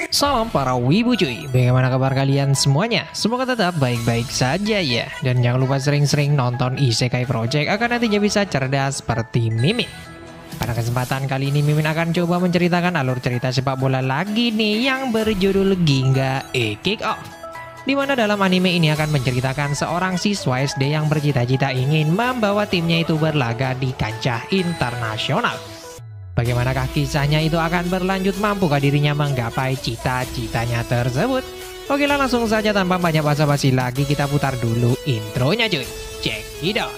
Salam para wibu cuy, bagaimana kabar kalian semuanya? Semoga tetap baik-baik saja ya. Dan jangan lupa sering-sering nonton Isekai Project agar nantinya bisa cerdas seperti Mimin. Pada kesempatan kali ini Mimin akan coba menceritakan alur cerita sepak bola lagi nih yang berjudul Ginga Kick Off. Dimana dalam anime ini akan menceritakan seorang siswa SD yang bercita-cita ingin membawa timnya itu berlaga di kancah internasional. Bagaimanakah kisahnya itu akan berlanjut, mampukah dirinya menggapai cita-citanya tersebut? Oke lah, langsung saja tanpa banyak basa-basi lagi kita putar dulu intronya cuy. Check it out.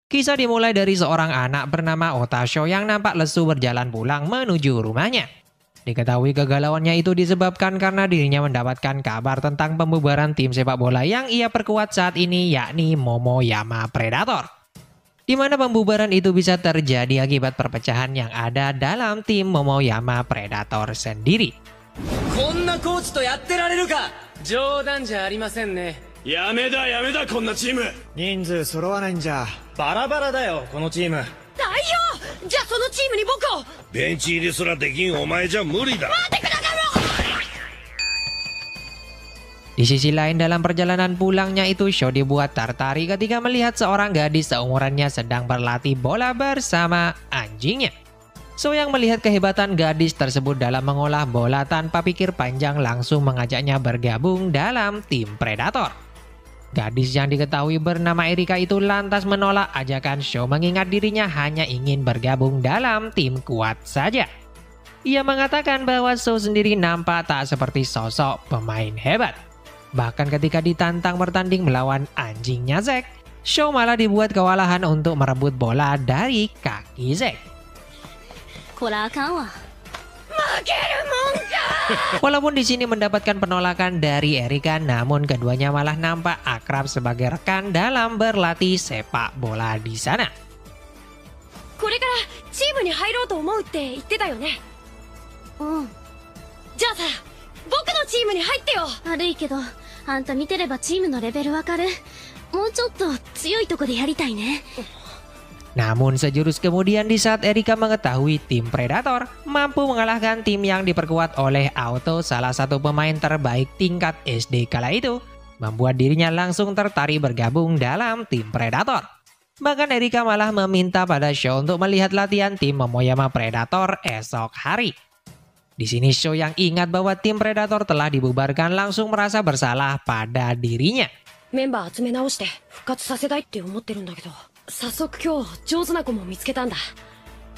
Kisah dimulai dari seorang anak bernama Otasho yang nampak lesu berjalan pulang menuju rumahnya. Diketahui kegalauannya itu disebabkan karena dirinya mendapatkan kabar tentang pembubaran tim sepak bola yang ia perkuat saat ini, yakni Momoyama Predator. Di mana pembubaran itu bisa terjadi akibat perpecahan yang ada dalam tim Momoyama Predator sendiri. こんなコーチとやってられるか。冗談じゃありませんね。やめだこんなチーム。人数揃わないんじゃバラバラだよこのチーム。代表、じゃあそのチームに僕を。ベンチ入りすらできんお前じゃ無理だ。 Di sisi lain, dalam perjalanan pulangnya itu Sho dibuat tertarik ketika melihat seorang gadis seumurannya sedang berlatih bola bersama anjingnya. So yang melihat kehebatan gadis tersebut dalam mengolah bola tanpa pikir panjang langsung mengajaknya bergabung dalam tim Predator. Gadis yang diketahui bernama Erika itu lantas menolak ajakan Sho mengingat dirinya hanya ingin bergabung dalam tim kuat saja. Ia mengatakan bahwa Sho sendiri nampak tak seperti sosok pemain hebat. Bahkan ketika ditantang bertanding melawan anjingnya Zack, Sho malah dibuat kewalahan untuk merebut bola dari kaki Zack. Walaupun di sini mendapatkan penolakan dari Erika, namun keduanya malah nampak akrab sebagai rekan dalam berlatih sepak bola di sana. これからチームに入ろうと思うって言ってたよね。じゃあさ、僕のチームに入ってよ。悪いけど、あんた見てればチームのレベルわかる。もうちょっと強いとこでやりたいね。 Namun sejurus kemudian di saat Erika mengetahui tim Predator mampu mengalahkan tim yang diperkuat oleh Auto, salah satu pemain terbaik tingkat SD kala itu, membuat dirinya langsung tertarik bergabung dalam tim Predator. Bahkan Erika malah meminta pada Sho untuk melihat latihan tim Momoyama Predator esok hari. Di sini Sho yang ingat bahwa tim Predator telah dibubarkan langsung merasa bersalah pada dirinya. メンバー集め直して復活させたいって思ってるんだけど、早速今日上手な子も見つけたんだ。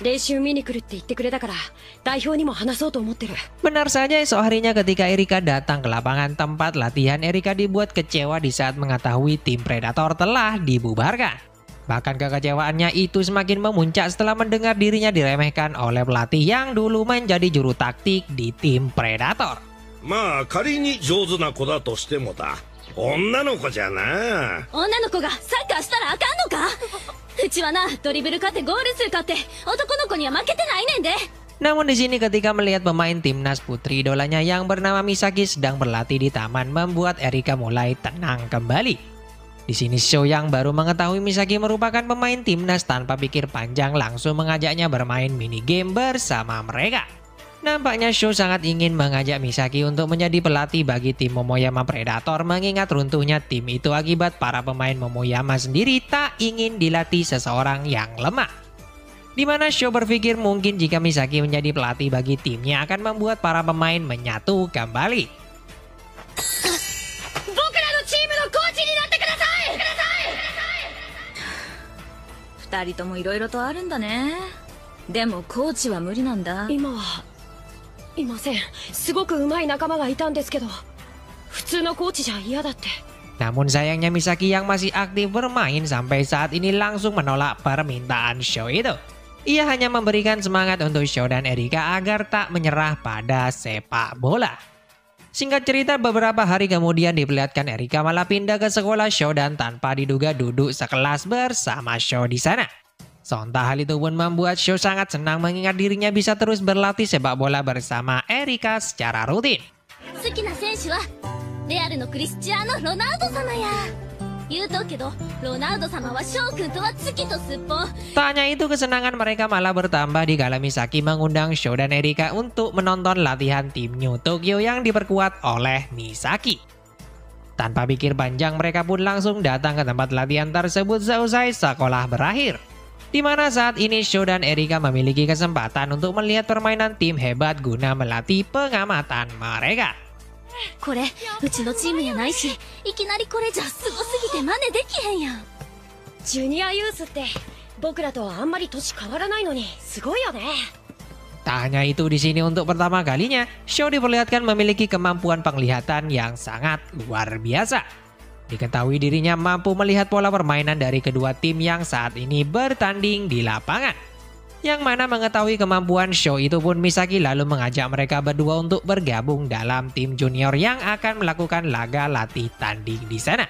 練習見に来るって言ってくれたから代表にも話そうと思ってる。 Benar saja, esok harinya ketika Erika datang ke lapangan tempat latihan, Erika dibuat kecewa di saat mengetahui tim Predator telah dibubarkan. Bahkan kekecewaannya itu semakin memuncak setelah mendengar dirinya diremehkan oleh pelatih yang dulu menjadi juru taktik di tim Predator. まあ仮に上手な子だとしてもだ、女の子じゃな。女の子がサッカーしたらあかんのか。うちはな、ドリブル勝ってゴール数勝って男の子には負けてないねんで。 Namun di sini ketika melihat pemain timnas putri idolanya yang bernama Misaki sedang berlatih di taman membuat Erika mulai tenang kembali. Di sini Sho yang baru mengetahui Misaki merupakan pemain timnas tanpa pikir panjang langsung mengajaknya bermain minigame bersama mereka. Nampaknya Sho sangat ingin mengajak Misaki untuk menjadi pelatih bagi tim Momoyama Predator mengingat runtuhnya tim itu akibat para pemain Momoyama sendiri tak ingin dilatih seseorang yang lemah. Dimana Sho berpikir mungkin jika Misaki menjadi pelatih bagi timnya akan membuat para pemain menyatu kembali. 僕らのチームのコーチになってください。二人ともいろいろとあるんだね。でもコーチは無理なんだ。今はいません。すごく上手い仲間がいたんですけど、普通のコーチじゃ嫌だって。 Namun sayangnya Misaki yang masih aktif bermain sampai saat ini langsung menolak permintaan Sho itu. Ia hanya memberikan semangat untuk Sho dan Erika agar tak menyerah pada sepak bola. Singkat cerita, beberapa hari kemudian diperlihatkan Erika malah pindah ke sekolah Sho dan tanpa diduga duduk sekelas bersama Sho di sana. Sontak hal itu pun membuat Sho sangat senang mengingat dirinya bisa terus berlatih sepak bola bersama Erika secara rutin. 好きな選手はレアルのクリスチアーノ・ロナウド様や。言うとくけどロナウド様は翔くんとは月とすっぽん。 Tak hanya itu, kesenangan mereka malah bertambah di kala Misaki mengundang Sho dan Erika untuk menonton latihan tim New Tokyo yang diperkuat oleh Misaki. Tanpa pikir panjang, mereka pun langsung datang ke tempat latihan tersebut seusai sekolah berakhir. Di mana saat ini Sho dan Erika memiliki kesempatan untuk melihat permainan tim hebat guna melatih pengamatan mereka. これうちのチームやないし、いきなりこれじゃすごすぎて真似できへんやん。ジュニアユースって僕らとはあんまり年変わらないのにすごいよね。 Tak hanya itu, di sini untuk pertama kalinya Sho diperlihatkan memiliki kemampuan penglihatan yang sangat luar biasa. Diketahui dirinya mampu melihat pola permainan dari kedua tim yang saat ini bertanding di lapangan. Yang mana mengetahui kemampuan Sho itu pun, Misaki lalu mengajak mereka berdua untuk bergabung dalam tim junior yang akan melakukan laga latih tanding di sana.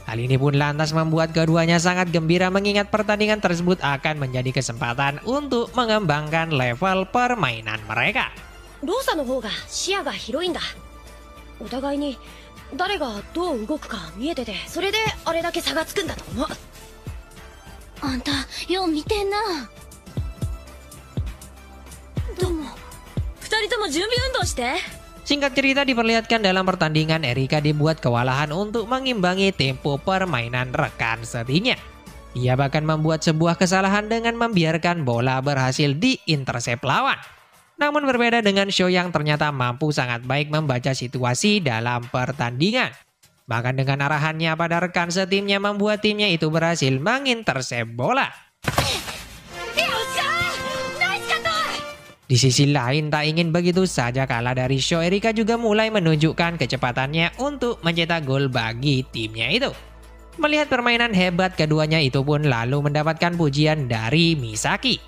Hal ini pun lantas membuat keduanya sangat gembira mengingat pertandingan tersebut akan menjadi kesempatan untuk mengembangkan level permainan mereka. ローサの方が視野が広いんだ。お互いに誰がどう動くか見えてて、それであれだけ差がつくんだと思う。あんたよう見てんな。どうも。二人とも準備運動して。 Singkat cerita, diperlihatkan dalam pertandingan Erika dibuat kewalahan untuk mengimbangi tempo permainan rekan setinya. Ia bahkan membuat sebuah kesalahan dengan membiarkan bola berhasil diintersep lawan. Namun berbeda dengan Sho yang ternyata mampu sangat baik membaca situasi dalam pertandingan. Bahkan dengan arahannya pada rekan setimnya membuat timnya itu berhasil mengintersep bola. Di sisi lain, tak ingin begitu saja kalah dari Sho, Erika juga mulai menunjukkan kecepatannya untuk mencetak gol bagi timnya itu. Melihat permainan hebat keduanya itu pun lalu mendapatkan pujian dari Misaki.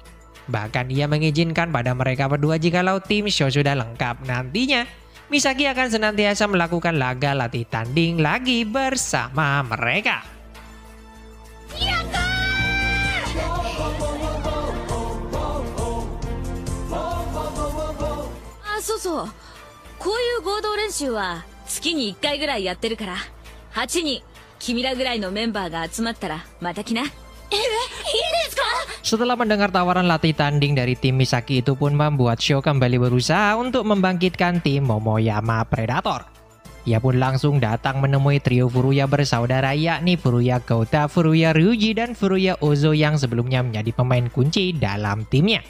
Bahkan ia mengizinkan pada mereka berdua jikalau tim Sho sudah lengkap nantinya, Misaki akan senantiasa melakukan laga latih tanding lagi bersama mereka. そうそう、こういう合同練習は月に1回ぐらいやってるから、8人君らぐらいのメンバーが集まったらまた来な。いいですか？ Setelah mendengar tawaran latih tanding dari tim Misaki itu pun membuat Sho kembali berusaha untuk membangkitkan tim Momoyama Predator. Ia pun langsung datang menemui trio Furuya bersaudara, yakni Furuya Kouta, Furuya Ryuji, dan Furuya Ozo yang sebelumnya menjadi pemain kunci dalam timnya.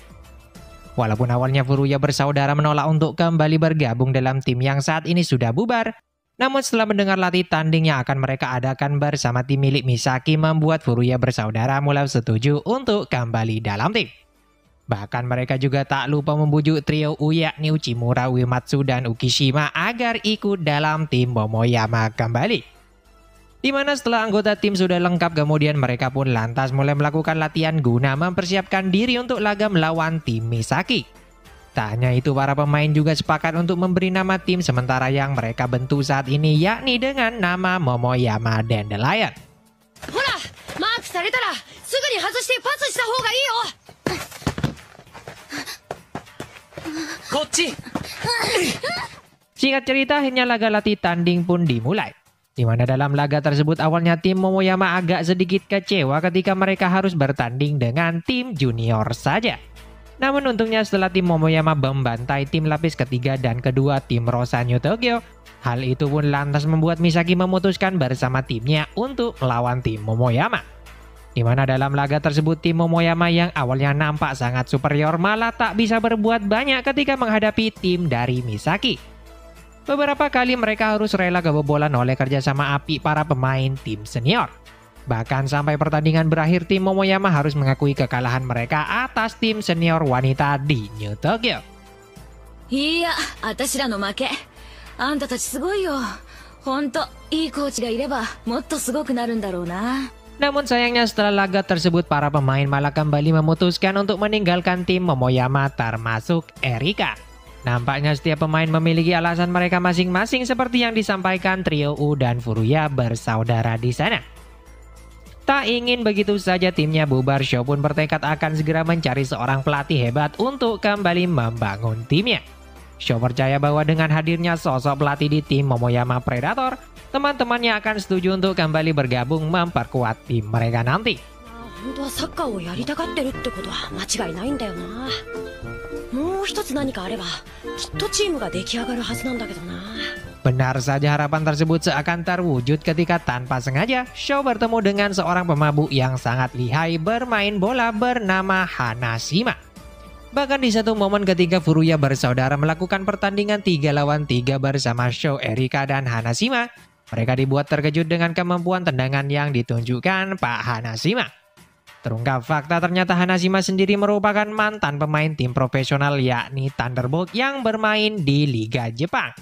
Walaupun awalnya Furuya bersaudara menolak untuk kembali bergabung dalam tim yang saat ini sudah bubar, namun setelah mendengar latih tanding yang akan mereka adakan bersama tim milik Misaki membuat Furuya bersaudara mulai setuju untuk kembali dalam tim. Bahkan mereka juga tak lupa membujuk trio U yakni Uchimura, Uematsu, dan Ukishima agar ikut dalam tim Momoyama kembali. Di mana setelah anggota tim sudah lengkap, kemudian mereka pun lantas mulai melakukan latihan guna mempersiapkan diri untuk laga melawan tim Misaki. Tak hanya itu, para pemain juga sepakat untuk memberi nama tim sementara yang mereka bentuk saat ini, yakni dengan nama Momoyama Dandelion. ほら、マークされたらすぐに外してパスした方がいいよ。こっち。 Singkat cerita, akhirnya laga latih tanding pun dimulai. Di mana dalam laga tersebut awalnya tim Momoyama agak sedikit kecewa ketika mereka harus bertanding dengan tim junior saja. Namun untungnya setelah tim Momoyama membantai tim lapis ketiga dan kedua tim Rosa New Tokyo, hal itu pun lantas membuat Misaki memutuskan bersama timnya untuk melawan tim Momoyama. Di mana dalam laga tersebut tim Momoyama yang awalnya nampak sangat superior malah tak bisa berbuat banyak ketika menghadapi tim dari Misaki. Beberapa kali mereka harus rela kebobolan oleh kerjasama api para pemain tim senior. Bahkan sampai pertandingan berakhir, tim Momoyama harus mengakui kekalahan mereka atas tim senior wanita di New Tokyo. いや、私らの負け。あんたたちすごいよ。ほんと、いいコーチがいればもっとすごくなるんだろうな。 Namun sayangnya setelah laga tersebut para pemain malah kembali memutuskan untuk meninggalkan tim Momoyama termasuk Erika. Nampaknya setiap pemain memiliki alasan mereka masing-masing seperti yang disampaikan trio U dan Furuya bersaudara di sana. Tak ingin begitu saja timnya bubar, Sho pun bertekad akan segera mencari seorang pelatih hebat untuk kembali membangun timnya. Sho percaya bahwa dengan hadirnya sosok pelatih di tim Momoyama Predator, teman-temannya akan setuju untuk kembali bergabung memperkuat tim mereka nanti. 本当はサッカーをやりたがってるってことは間違いないんだよな。もう一つ何かあればきっとチームが出来上がるはずなんだけどな。 Benar saja harapan tersebut seakan terwujud ketika tanpa sengaja Sho bertemu dengan seorang pemabuk yang sangat lihai bermain bola bernama Hanashima. Bahkan di satu momen ketika Furuya bersaudara melakukan pertandingan 3 lawan 3 bersama Sho, Erika, dan Hanashima, mereka dibuat terkejut dengan kemampuan tendangan yang ditunjukkan Pak Hanashima. Terungkap fakta ternyata Hanashima sendiri merupakan mantan pemain tim profesional yakni Thunderbolt yang bermain di Liga Jepang.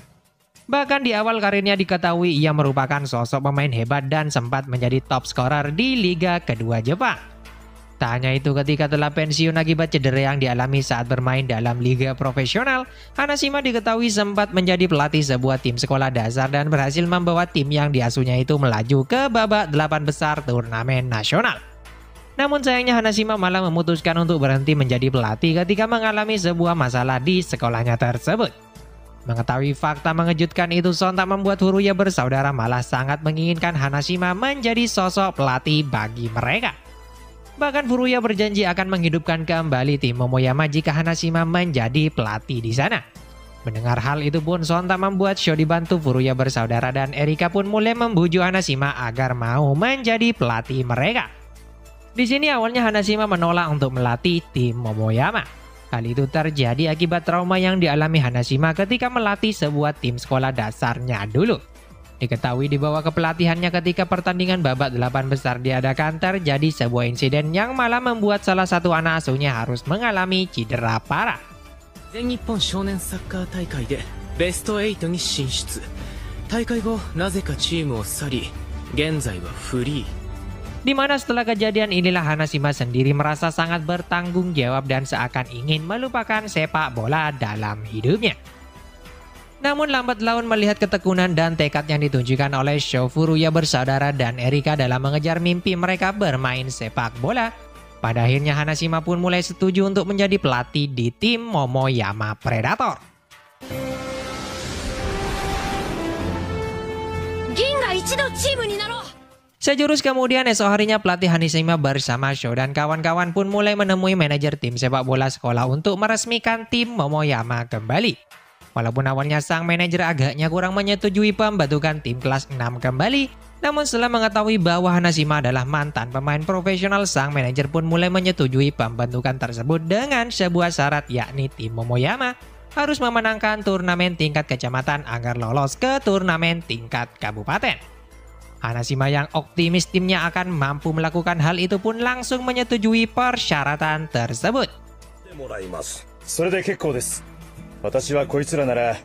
Bahkan di awal karirnya diketahui ia merupakan sosok pemain hebat dan sempat menjadi top scorer di Liga kedua Jepang. Tak hanya itu, ketika telah pensiun akibat cedera yang dialami saat bermain dalam liga profesional, Hanashima diketahui sempat menjadi pelatih sebuah tim sekolah dasar dan berhasil membawa tim yang diasuhnya itu melaju ke babak 8 besar turnamen nasional. Namun sayangnya Hanashima malah memutuskan untuk berhenti menjadi pelatih ketika mengalami sebuah masalah di sekolahnya tersebut. Mengetahui fakta mengejutkan itu sontak membuat Furuya bersaudara malah sangat menginginkan Hanashima menjadi sosok pelatih bagi mereka. Bahkan Furuya berjanji akan menghidupkan kembali tim Momoyama jika Hanashima menjadi pelatih di sana. Mendengar hal itu pun sontak membuat Sho dibantu Furuya bersaudara dan Erika pun mulai membujuk Hanashima agar mau menjadi pelatih mereka. Di sini awalnya Hanashima menolak untuk melatih tim Momoyama. Hal itu terjadi akibat trauma yang dialami Hanashima ketika melatih sebuah tim sekolah dasarnya dulu. Diketahui di bawah kepelatihannya ketika pertandingan babak 8 besar diadakan terjadi sebuah insiden yang malah membuat salah satu anak asuhnya harus mengalami cedera parah. 全日本少年サッカー大会でベスト8に進出。大会後なぜかチームを去り、現在はフリー。 Di mana setelah kejadian inilah Hanashima sendiri merasa sangat bertanggung jawab dan seakan ingin melupakan sepak bola dalam hidupnya. Namun lambat laun melihat ketekunan dan tekad yang ditunjukkan oleh Sho, Furuya bersaudara dan Erika dalam mengejar mimpi mereka bermain sepak bola, pada akhirnya Hanashima pun mulai setuju untuk menjadi pelatih di tim Momoyama Predator. Ginga Ichidoチームになろう。 Sejurus kemudian esok harinya pelatih Hanashima bersama Sho dan kawan-kawan pun mulai menemui manajer tim sepak bola sekolah untuk meresmikan tim Momoyama kembali. Walaupun awalnya sang manajer agaknya kurang menyetujui pembentukan tim kelas 6 kembali, namun setelah mengetahui bahwa Hanashima adalah mantan pemain profesional, sang manajer pun mulai menyetujui pembentukan tersebut dengan sebuah syarat yakni tim Momoyama harus memenangkan turnamen tingkat kecamatan agar lolos ke turnamen tingkat kabupaten. Hanashima yang optimis timnya akan mampu melakukan hal itu pun langsung menyetujui persyaratan tersebut. それで結構です。私はこいつらなら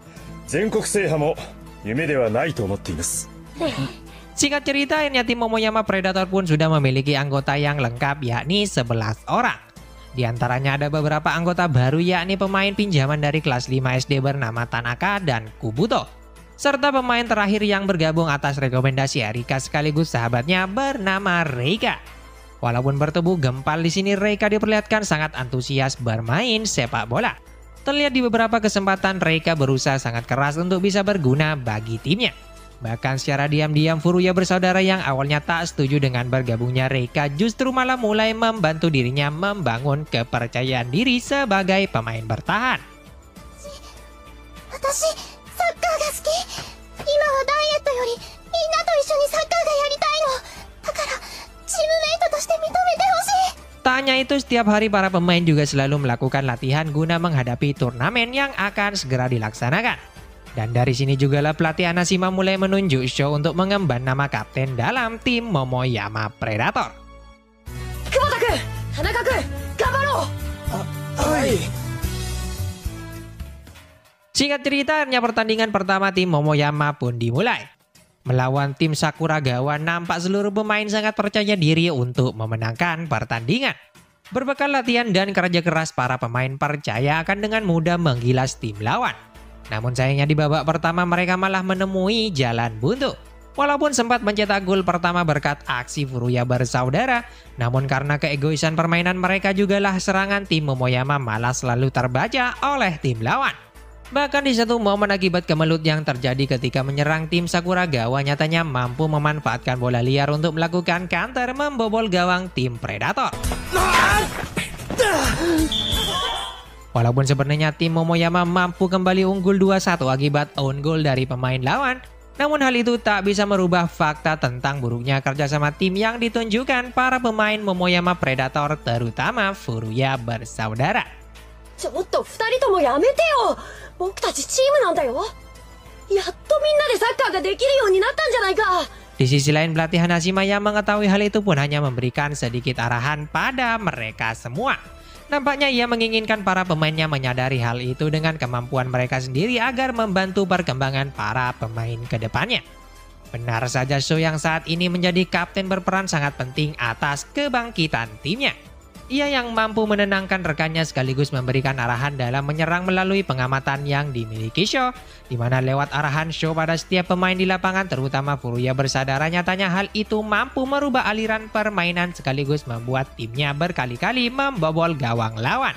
全国制覇も夢ではないと思っています。 Singkat cerita, akhirnya tim Momoyama Predator pun sudah memiliki anggota yang lengkap yakni 11 orang. Di antaranya ada beberapa anggota baru yakni pemain pinjaman dari kelas 5 SD bernama Tanaka dan Kubuto. Serta pemain terakhir yang bergabung atas rekomendasi Erika sekaligus sahabatnya bernama Reika. Walaupun bertubuh gempal di sini, Reika diperlihatkan sangat antusias bermain sepak bola. Terlihat di beberapa kesempatan Reika berusaha sangat keras untuk bisa berguna bagi timnya. Bahkan secara diam-diam Furuya bersaudara yang awalnya tak setuju dengan bergabungnya Reika justru malah mulai membantu dirinya membangun kepercayaan diri sebagai pemain bertahan. サッカーが好き。今はダイエットよりみんなと一緒にサッカーがやりたいの。だからチームメイトとして認めてほしい。 Tak hanya itu, setiap hari para pemain juga selalu melakukan latihan guna menghadapi turnamen yang akan segera dilaksanakan. Dan dari sini jugalah pelatih Hanashima mulai menunjuk Sho untuk mengemban nama kapten dalam tim Momoyama Predator. 久保田君、田中君、頑張ろう。はい。 Singkat cerita, akhirnya pertandingan pertama tim Momoyama pun dimulai. Melawan tim Sakuragawa, nampak seluruh pemain sangat percaya diri untuk memenangkan pertandingan. Berbekal latihan dan kerja keras, para pemain percaya akan dengan mudah menggilas tim lawan. Namun sayangnya di babak pertama mereka malah menemui jalan buntu. Walaupun sempat mencetak gol pertama berkat aksi Furuya bersaudara, namun karena keegoisan permainan mereka jugalah serangan tim Momoyama malah selalu terbaca oleh tim lawan. Bahkan di satu momen akibat kemelut yang terjadi ketika menyerang tim Sakuragawa nyatanya mampu memanfaatkan bola liar untuk melakukan counter membobol gawang tim Predator. Walaupun sebenarnya tim Momoyama mampu kembali unggul 2-1 akibat own goal dari pemain lawan, namun hal itu tak bisa merubah fakta tentang buruknya kerjasama tim yang ditunjukkan para pemain Momoyama Predator terutama Furuya bersaudara. ちょっと二人ともやめてよ。僕たちチームなんだよ。やっとみんなでサッカーができるようになったんじゃないか。 Di sisi lain pelatih Hanashima yang mengetahui hal itu pun hanya memberikan sedikit arahan pada mereka semua. Nampaknya ia menginginkan para pemainnya menyadari hal itu dengan kemampuan mereka sendiri agar membantu perkembangan para pemain ke depannya. Benar saja Sho yang saat ini menjadi kapten berperan sangat penting atas kebangkitan timnya. Ia yang mampu menenangkan rekannya sekaligus memberikan arahan dalam menyerang melalui pengamatan yang dimiliki Sho, di mana lewat arahan Sho pada setiap pemain di lapangan terutama Furuya bersaudara nyatanya hal itu mampu merubah aliran permainan sekaligus membuat timnya berkali-kali membobol gawang lawan.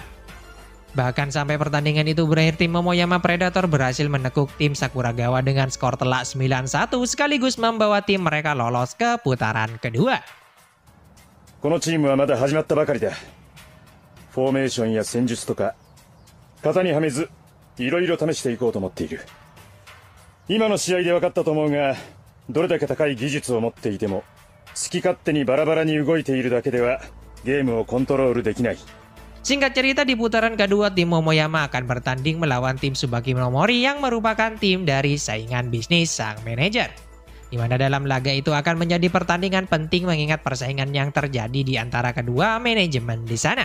Bahkan sampai pertandingan itu berakhir tim Momoyama Predator berhasil menekuk tim Sakuragawa dengan skor telak 9-1 sekaligus membawa tim mereka lolos ke putaran kedua. このチームはまだ始まったばかりだ。フォーメーションや戦術とか型にはめずいろいろ試していこうと思っている。今の試合で分かったと思うが、どれだけ高い技術を持っていても好き勝手にバラバラに動いているだけではゲームをコントロールできない。 Singkat cerita di putaran kedua tim Momoyama akan bertanding melawan tim Tsubaki Nomori yang merupakan tim dari saingan bisnis sang manajer. Di mana dalam laga itu akan menjadi pertandingan penting mengingat persaingan yang terjadi di antara kedua manajemen di sana.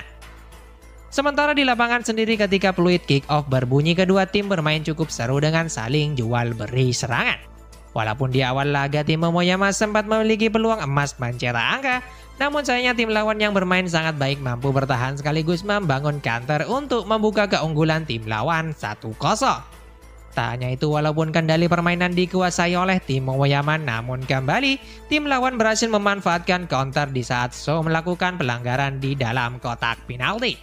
Sementara di lapangan sendiri ketika peluit kick off berbunyi kedua tim bermain cukup seru dengan saling jual beri serangan. Walaupun di awal laga tim Momoyama sempat memiliki peluang emas mencetak angka, namun sayangnya tim lawan yang bermain sangat baik mampu bertahan sekaligus membangun counter untuk membuka keunggulan tim lawan 1-0. Tak hanya itu, walaupun kendali permainan dikuasai oleh tim Momoyama, namun kembali tim lawan berhasil memanfaatkan counter di saat Sho melakukan pelanggaran di dalam kotak penalti.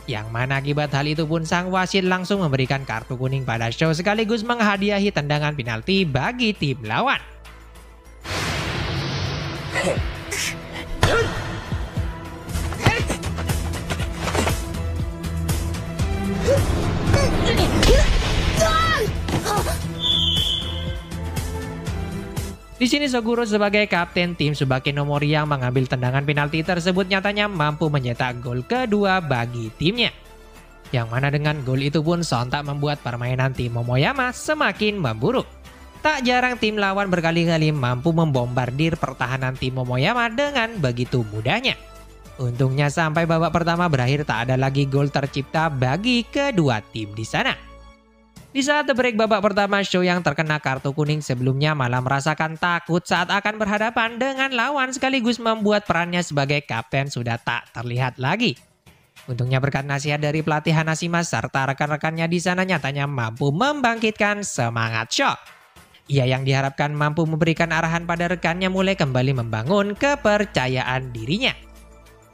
Yang mana akibat hal itu pun sang wasit langsung memberikan kartu kuning pada Sho sekaligus menghadiahi tendangan penalti bagi tim lawan. Di sini Soguro sebagai kapten tim Tsubaki Nomori yang mengambil tendangan penalti tersebut nyatanya mampu mencetak gol kedua bagi timnya. Yang mana dengan gol itu pun sontak membuat permainan tim Momoyama semakin memburuk. Tak jarang tim lawan berkali-kali mampu membombardir pertahanan tim Momoyama dengan begitu mudahnya. Untungnya sampai babak pertama berakhir tak ada lagi gol tercipta bagi kedua tim di sana. Di saat the break babak pertama, Sho yang terkena kartu kuning sebelumnya malah merasakan takut saat akan berhadapan dengan lawan sekaligus membuat perannya sebagai kapten sudah tak terlihat lagi. Untungnya berkat nasihat dari pelatih Hanashima serta rekan-rekannya di sana nyatanya mampu membangkitkan semangat Sho. Ia yang diharapkan mampu memberikan arahan pada rekannya mulai kembali membangun kepercayaan dirinya.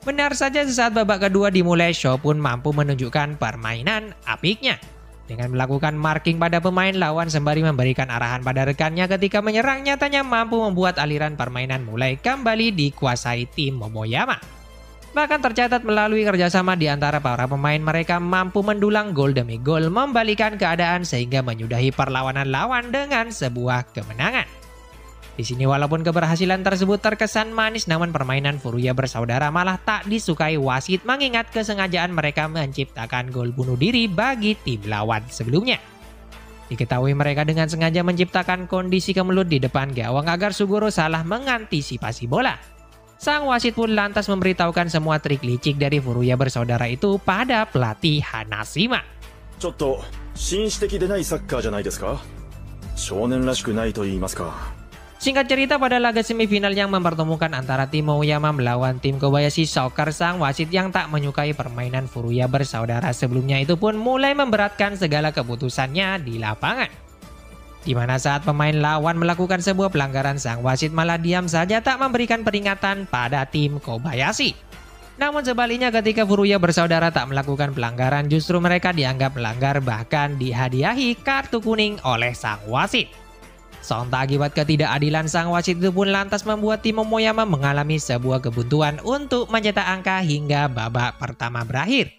Benar saja sesaat babak kedua dimulai, Sho pun mampu menunjukkan permainan apiknya. Dengan melakukan marking pada pemain lawan sembari memberikan arahan pada rekannya ketika menyerang nyatanya mampu membuat aliran permainan mulai kembali dikuasai tim Momoyama. Bahkan tercatat melalui kerjasama di antara para pemain mereka mampu mendulang gol demi gol membalikan keadaan sehingga menyudahi perlawanan lawan dengan sebuah kemenangan. Di sini walaupun keberhasilan tersebut terkesan manis namun permainan Furuya bersaudara malah tak disukai wasit mengingat kesengajaan mereka menciptakan gol bunuh diri bagi tim lawan sebelumnya. Diketahui mereka dengan sengaja menciptakan kondisi kemelut di depan gawang agar Suguro salah mengantisipasi bola. Sang wasit pun lantas memberitahukan semua trik licik dari Furuya bersaudara itu pada pelatih Hanashima. ちょっと紳士的でないサッカーじゃないですか。少年らしくないと言いますか。 Singkat cerita pada laga semifinal yang mempertemukan antara tim Momoyama melawan tim Kobayashi Soccer, sang wasit yang tak menyukai permainan Furuya bersaudara sebelumnya itu pun mulai memberatkan segala keputusannya di lapangan. Di mana saat pemain lawan melakukan sebuah pelanggaran, sang wasit malah diam saja tak memberikan peringatan pada tim Kobayashi. Namun sebaliknya ketika Furuya bersaudara tak melakukan pelanggaran, justru mereka dianggap melanggar, bahkan dihadiahi kartu kuning oleh sang wasit. Sontak akibat ketidakadilan sang wasit itu pun lantas membuat tim Momoyama mengalami sebuah kebuntuan untuk mencetak angka hingga babak pertama berakhir.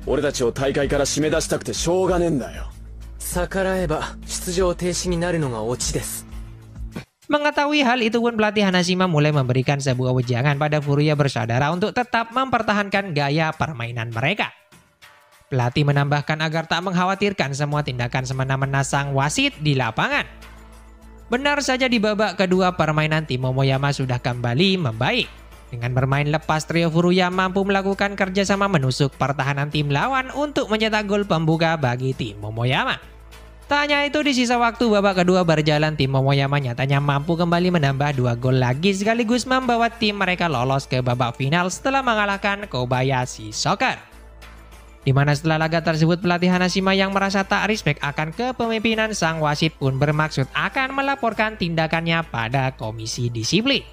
俺たちを大会から締め出したくてしょうがねえんだよ。逆らえば出場停止になるのがオチです。 Mengetahui hal itu pun pelatih Hanashima mulai memberikan sebuah wejangan pada Furuya bersaudara untuk tetap mempertahankan gaya permainan mereka. Pelatih menambahkan agar tak mengkhawatirkan semua tindakan semena-mena sang wasit di lapangan. Benar saja di babak kedua permainan tim Momoyama sudah kembali membaik. Dengan bermain lepas, trio Furuya mampu melakukan kerjasama menusuk pertahanan tim lawan untuk mencetak gol pembuka bagi tim Momoyama. Tak hanya itu, di sisa waktu babak kedua berjalan, tim Momoyama nyatanya mampu kembali menambah 2 gol lagi sekaligus membawa tim mereka lolos ke babak final setelah mengalahkan Kobayashi Soccer. Di mana setelah laga tersebut pelatih Hanashima yang merasa tak respect akan kepemimpinan sang wasit pun bermaksud akan melaporkan tindakannya pada komisi disiplin.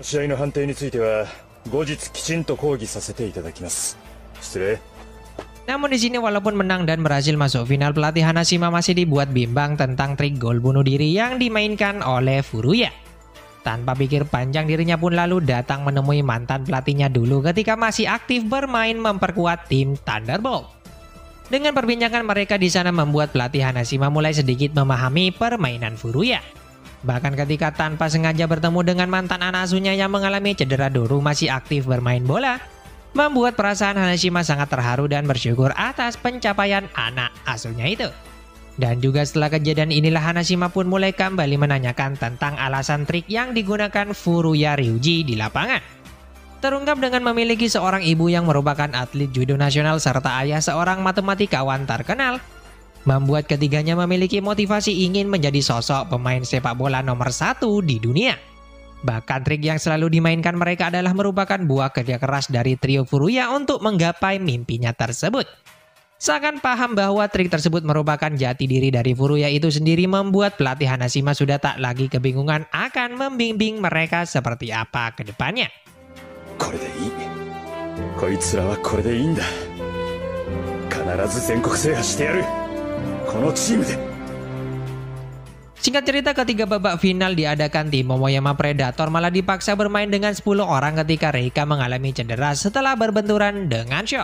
試合の判定については後日きちんと抗議させていただきます。失礼。 Namun di sini walaupun menang dan berhasil masuk final, pelatih Hanashima masih dibuat bimbang tentang trik gol bunuh diri yang dimainkan oleh Furuya. Tanpa pikir panjang, dirinya pun lalu datang menemui mantan pelatihnya dulu ketika masih aktif bermain memperkuat tim Thunderbolt. Dengan perbincangan mereka di sana membuat pelatih Hanashima mulai sedikit memahami permainan Furuya. Bahkan ketika tanpa sengaja bertemu dengan mantan anak asuhnya yang mengalami cedera dulu masih aktif bermain bola, membuat perasaan Hanashima sangat terharu dan bersyukur atas pencapaian anak asuhnya itu. Dan juga setelah kejadian inilah Hanashima pun mulai kembali menanyakan tentang alasan trik yang digunakan Furuya Ryuji di lapangan. Terungkap dengan memiliki seorang ibu yang merupakan atlet judo nasional serta ayah seorang matematikawan terkenal, membuat ketiganya memiliki motivasi ingin menjadi sosok pemain sepak bola nomor 1 di dunia. Bahkan trik yang selalu dimainkan mereka adalah merupakan buah kerja keras dari trio Furuya untuk menggapai mimpinya tersebut. Seakan paham bahwa trik tersebut merupakan jati diri dari Furuya itu sendiri, membuat pelatih Hanashima sudah tak lagi kebingungan akan membimbing mereka seperti apa ke depannya. これでいい。こいつらはこれでいいんだ。必ず全国制覇してやる。このチームで。 Singkat cerita, ketiga babak final diadakan tim Momoyama Predator malah dipaksa bermain dengan 10 orang ketika Reika mengalami cedera setelah berbenturan dengan Sho.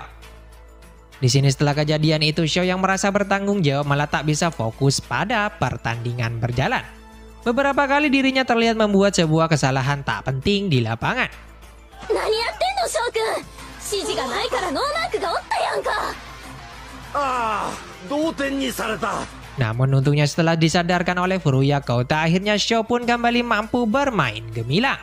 Di sini setelah kejadian itu, Sho yang merasa bertanggung jawab malah tak bisa fokus pada pertandingan berjalan. Beberapa kali dirinya terlihat membuat sebuah kesalahan tak penting di lapangan. 何やってんの翔くん。指示がないからノーマークがおったやんか。ああ、同点にされた。 Namun untungnya setelah disadarkan oleh Furuya Kouta, akhirnya Sho pun kembali mampu bermain gemilang.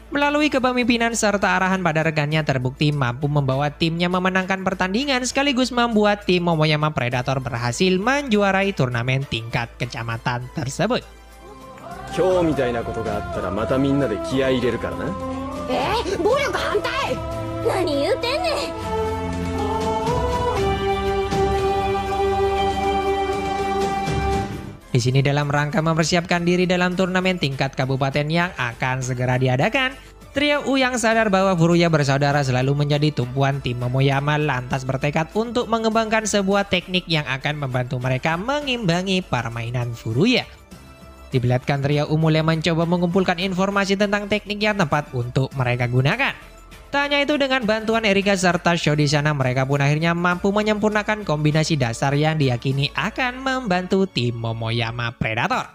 Melalui kepemimpinan serta arahan pada rekannya, terbukti mampu membawa timnya memenangkan pertandingan sekaligus membuat tim Momoyama Predator berhasil menjuarai turnamen tingkat kecamatan tersebut. 今日みたいなことがあったらまたみんなで気合い入れるからな。暴力反対。何言うてんねん。 Di sini dalam rangka mempersiapkan diri dalam turnamen tingkat kabupaten yang akan segera diadakan, trio U yang sadar bahwa Furuya bersaudara selalu menjadi tumpuan tim Momoyama lantas bertekad untuk mengembangkan sebuah teknik yang akan membantu mereka mengimbangi permainan Furuya. Diperlihatkan trio U mulai mencoba mengumpulkan informasi tentang teknik yang tepat untuk mereka gunakan. Tak hanya itu, dengan bantuan Erika serta Sho di sana, mereka pun akhirnya mampu menyempurnakan kombinasi dasar yang diyakini akan membantu tim Momoyama Predator.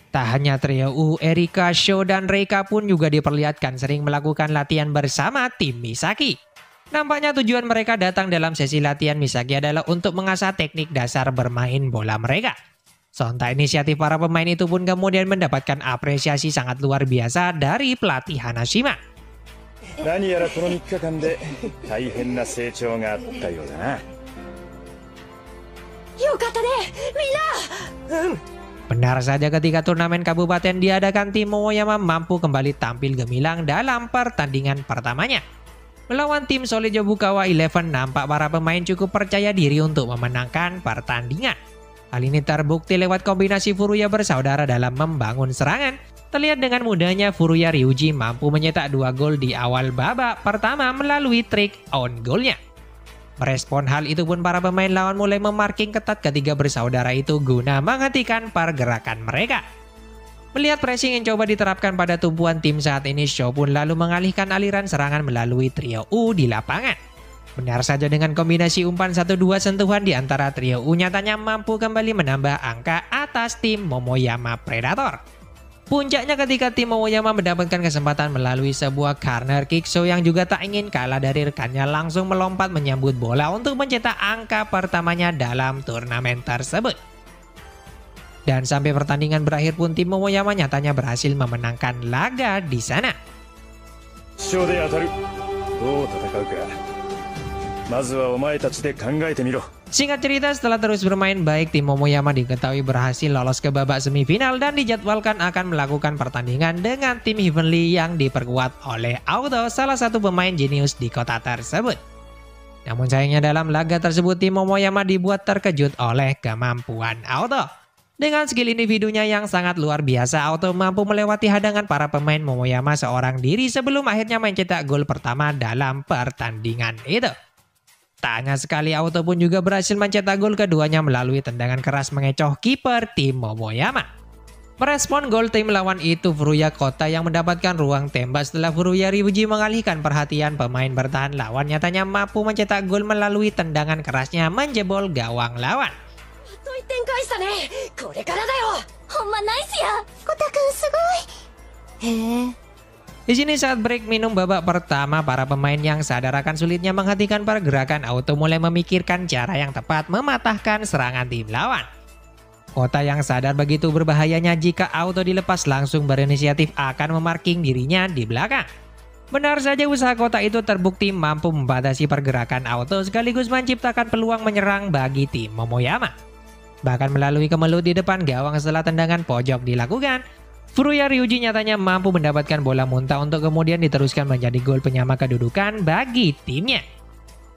Tak hanya trio U, Erika, Sho, dan Reika pun juga diperlihatkan sering melakukan latihan bersama tim Misaki. Nampaknya tujuan mereka datang dalam sesi latihan Misaki adalah untuk mengasah teknik dasar bermain bola mereka. Sontak inisiatif para pemain itu pun kemudian mendapatkan apresiasi sangat luar biasa dari pelatih Hanashima. 何やらこの3日間で大変な成長があったようだな。よかったね、みんな。Benar saja, ketika turnamen kabupaten diadakan, tim Momoyama mampu kembali tampil gemilang dalam pertandingan pertamanya. Melawan tim Solid Yobukawa 11, nampak para pemain cukup percaya diri untuk memenangkan pertandingan. Hal ini terbukti lewat kombinasi Furuya bersaudara dalam membangun serangan, Terlihat dengan mudahnya Furuya Ryuji mampu mencetak 2 gol di awal babak pertama melalui trik on goalnya. Merespon hal itu pun para pemain lawan mulai memarking ketat ketiga bersaudara itu guna menghentikan pergerakan mereka. Melihat pressing yang coba diterapkan pada tumpuan tim saat ini, Sho pun lalu mengalihkan aliran serangan melalui trio U di lapangan. Benar saja dengan kombinasi umpan 1-2 sentuhan di antara trio U nyatanya mampu kembali menambah angka atas tim Momoyama Predator. Puncaknya ketika tim Momoyama mendapatkan kesempatan melalui sebuah corner kick, Sho yang juga tak ingin kalah dari rekannya langsung melompat menyambut bola untuk mencetak angka pertamanya dalam turnamen tersebut. Dan sampai pertandingan berakhir pun tim Momoyama nyatanya berhasil memenangkan laga di sana. Singkat cerita, setelah terus bermain baik, tim Momoyama diketahui berhasil lolos ke babak semifinal dan dijadwalkan akan melakukan pertandingan dengan tim Heavenly yang diperkuat oleh Auto, salah satu pemain jenius di kota tersebut. Namun sayangnya dalam laga tersebut tim Momoyama dibuat terkejut oleh kemampuan Auto. Dengan skill individunya yang sangat luar biasa, Auto mampu melewati hadangan para pemain Momoyama seorang diri sebelum akhirnya mencetak gol pertama dalam pertandingan itu. Tak hanya sekali, Auto pun juga berhasil mencetak gol keduanya melalui tendangan keras mengecoh kiper tim Momoyama. Merespon gol tim lawan itu, Furuya Kota yang mendapatkan ruang tembak setelah Furuya Ryuji mengalihkan perhatian pemain bertahan lawan nyatanya mampu mencetak gol melalui tendangan kerasnya menjebol gawang lawan. Di sini saat break minum babak pertama, para pemain yang sadar akan sulitnya menghentikan pergerakan Auto mulai memikirkan cara yang tepat mematahkan serangan tim lawan. Kota yang sadar begitu berbahayanya jika Auto dilepas langsung berinisiatif akan memarking dirinya di belakang. Benar saja usaha Kota itu terbukti mampu membatasi pergerakan Auto sekaligus menciptakan peluang menyerang bagi tim Momoyama. Bahkan melalui kemelut di depan gawang setelah tendangan pojok dilakukan, Furuya Ryuji nyatanya mampu mendapatkan bola muntah untuk kemudian diteruskan menjadi gol penyama kedudukan bagi timnya.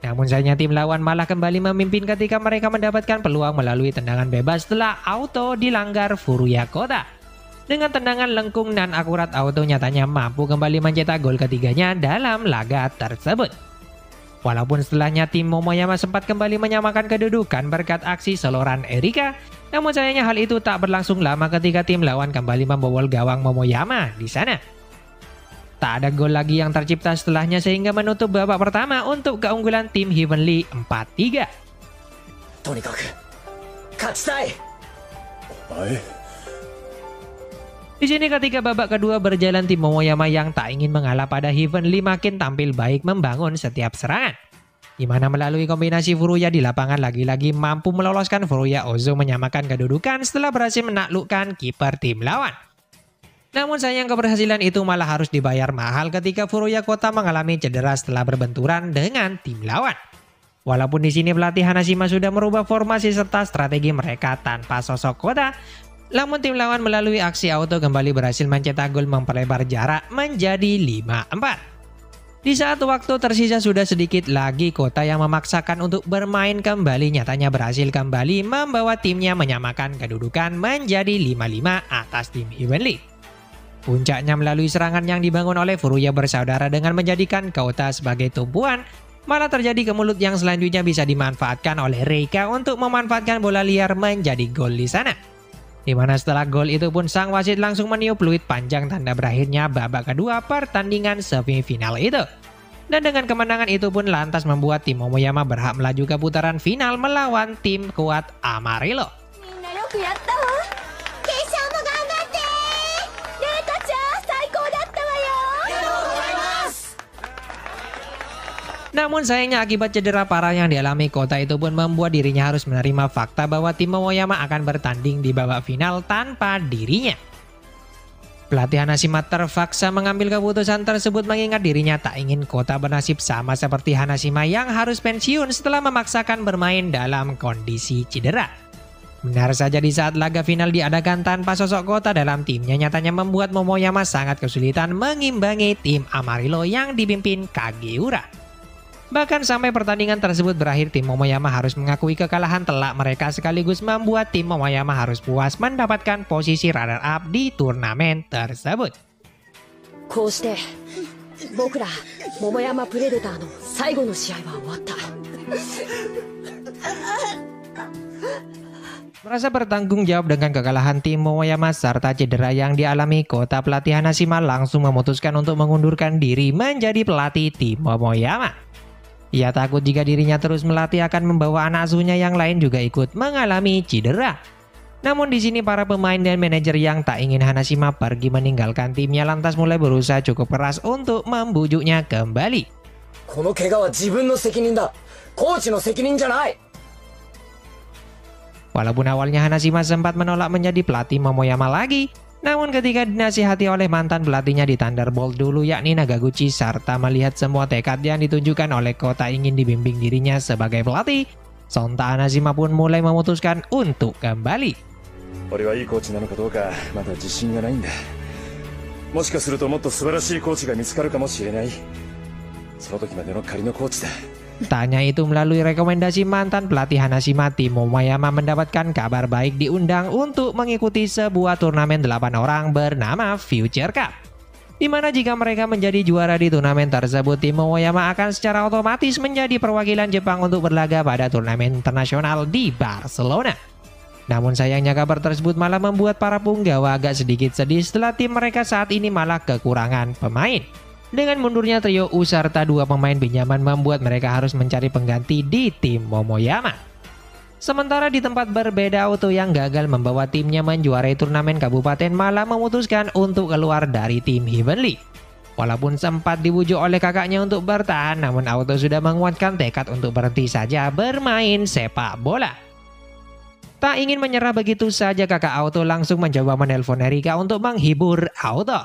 Namun sayangnya tim lawan malah kembali memimpin ketika mereka mendapatkan peluang melalui tendangan bebas setelah Auto dilanggar Furuya Kota. Dengan tendangan lengkung dan akurat, Auto nyatanya mampu kembali mencetak gol ketiganya dalam laga tersebut. Walaupun setelahnya tim Momoyama sempat kembali menyamakan kedudukan berkat aksi soloran Erika, namun sayangnya hal itu tak berlangsung lama ketika tim lawan kembali membobol gawang Momoyama di sana. Tak ada gol lagi yang tercipta setelahnya sehingga menutup babak pertama untuk keunggulan tim Heavenly 4-3. Di sini ketika babak kedua berjalan, tim Momoyama yang tak ingin mengalah pada Heavenly makin tampil baik membangun setiap serangan. Di mana melalui kombinasi Furuya di lapangan lagi-lagi mampu meloloskan Furuya Ozo menyamakan kedudukan setelah berhasil menaklukkan kiper tim lawan. Namun sayang keberhasilan itu malah harus dibayar mahal ketika Furuya Kota mengalami cedera setelah berbenturan dengan tim lawan. Walaupun di sini pelatih Hanashima sudah merubah formasi serta strategi mereka tanpa sosok Kota, namun tim lawan melalui aksi Auto kembali berhasil mencetak gol memperlebar jarak menjadi 5-4. Di saat waktu tersisa sudah sedikit lagi, Kota yang memaksakan untuk bermain kembali nyatanya berhasil kembali membawa timnya menyamakan kedudukan menjadi 5-5 atas tim Heavenly. Puncaknya melalui serangan yang dibangun oleh Furuya bersaudara dengan menjadikan Kota sebagai tumpuan, malah terjadi kemelut yang selanjutnya bisa dimanfaatkan oleh Reika untuk memanfaatkan bola liar menjadi gol di sana. Di mana setelah gol itu pun sang wasit langsung meniup peluit panjang tanda berakhirnya babak kedua pertandingan semifinal itu. Dan dengan kemenangan itu pun lantas membuat tim Momoyama berhak melaju ke putaran final melawan tim kuat Amarillo. Namun sayangnya akibat cedera parah yang dialami Kota itu pun membuat dirinya harus menerima fakta bahwa tim Momoyama akan bertanding di babak final tanpa dirinya. Pelatih Hanashima terpaksa mengambil keputusan tersebut mengingat dirinya tak ingin Kota bernasib sama seperti Hanashima yang harus pensiun setelah memaksakan bermain dalam kondisi cedera. Benar saja di saat laga final diadakan tanpa sosok Kota dalam timnya nyatanya membuat Momoyama sangat kesulitan mengimbangi tim Amarillo yang dipimpin Kageura. Bahkan sampai pertandingan tersebut berakhir, tim Momoyama harus mengakui kekalahan telak mereka sekaligus membuat tim Momoyama harus puas mendapatkan posisi runner-up di turnamen tersebut. こうして僕ら桃山プレデターの最後の試合は終わった。 Merasa bertanggung jawab dengan kekalahan tim Momoyama serta cedera yang dialami, kota pelatih Hanashima langsung memutuskan untuk mengundurkan diri menjadi pelatih tim Momoyama. Ia takut jika dirinya terus melatih akan membawa anak asuhnya yang lain juga ikut mengalami cedera. Namun di sini para pemain dan manajer yang tak ingin Hanashima pergi meninggalkan timnya lantas mulai berusaha cukup keras untuk membujuknya kembali. この怪我は自分の責任だ。コーチの責任じゃない。 Walaupun awalnya Hanashima sempat menolak menjadi pelatih Momoyama lagi, namun ketika dinasihati oleh mantan pelatihnya di Thunderbolt dulu yakni Nagaguchi serta melihat semua tekad yang ditunjukkan oleh kota ingin dibimbing dirinya sebagai pelatih, sontak Hanashima pun mulai memutuskan untuk kembali. 俺はいいコーチなのかどうかまだ自信がないんだ。もしかするともっと素晴らしいコーチが見つかるかもしれない。その時までの仮のコーチだ。 Tanya itu melalui rekomendasi mantan pelatih Hanashima, tim Momoyama mendapatkan kabar baik diundang untuk mengikuti sebuah turnamen 8 orang bernama Future Cup. Di mana jika mereka menjadi juara di turnamen tersebut, tim Momoyama akan secara otomatis menjadi perwakilan Jepang untuk berlaga pada turnamen internasional di Barcelona. Namun sayangnya kabar tersebut malah membuat para punggawa agak sedikit sedih setelah tim mereka saat ini malah kekurangan pemain. Dengan mundurnya trio U serta 2 pemain pinjaman membuat mereka harus mencari pengganti di tim Momoyama. Sementara di tempat berbeda, Auto yang gagal membawa timnya menjuarai turnamen kabupaten malah memutuskan untuk keluar dari tim Heavenly. Walaupun sempat dibujuk oleh kakaknya untuk bertahan, namun Auto sudah menguatkan tekad untuk berhenti saja bermain sepak bola. Tak ingin menyerah begitu saja, kakak Auto langsung mencoba menelpon Erika untuk menghibur Auto.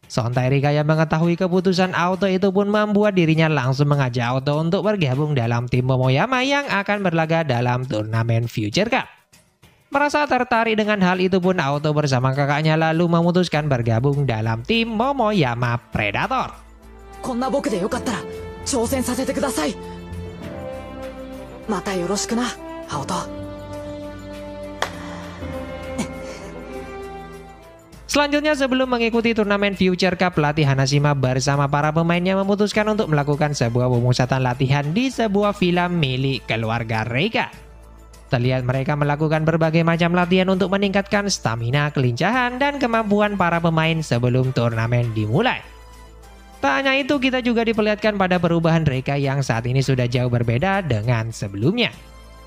Sontak Erika yang mengetahui keputusan Auto itu pun membuat dirinya langsung mengajak Auto untuk bergabung dalam tim Momoyama yang akan berlaga dalam turnamen Future Cup. Merasa tertarik dengan hal itu pun Auto bersama kakaknya lalu memutuskan bergabung dalam tim Momoyama Predator. こんな僕でよかったら挑戦させてください。またよろしくな、青戸。 Selanjutnya sebelum mengikuti turnamen Future Cup, pelatih Hanashima bersama para pemainnya memutuskan untuk melakukan sebuah pemusatan latihan di sebuah villa milik keluarga Reika. Terlihat mereka melakukan berbagai macam latihan untuk meningkatkan stamina, kelincahan, dan kemampuan para pemain sebelum turnamen dimulai. Tak hanya itu, kita juga diperlihatkan pada perubahan Reika yang saat ini sudah jauh berbeda dengan sebelumnya.